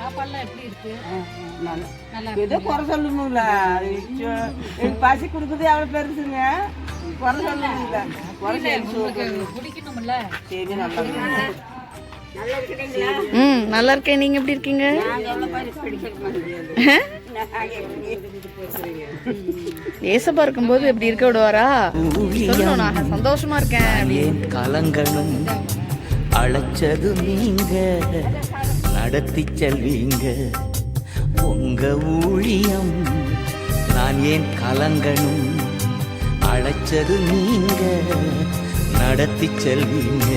சாப்பாடுலாம் எப்படி இருக்கு? ஏதோ குறை சொல்லணும்ல, பசி கொடுக்குறது எவ்வளோ பெருசுங்க, குறை சொல்லணும்ல, குறை பிடிக்கணும்ல. சரி நல்லா நல்லா இருக்கேன். நீங்க எப்படி இருக்கீங்க? ஏசப்பா இருக்கும்போது எப்படி இருக்க விடுவாரா? சொல்லணும், நான் சந்தோஷமா இருக்கேன். கலங்கணும் அழைச்சது நீங்க, நடத்தி செல்வீங்க உங்க ஊழியம். நான் ஏன் கலங்கணும், அழைச்சது நீங்க, நடத்தி செல்வீங்க.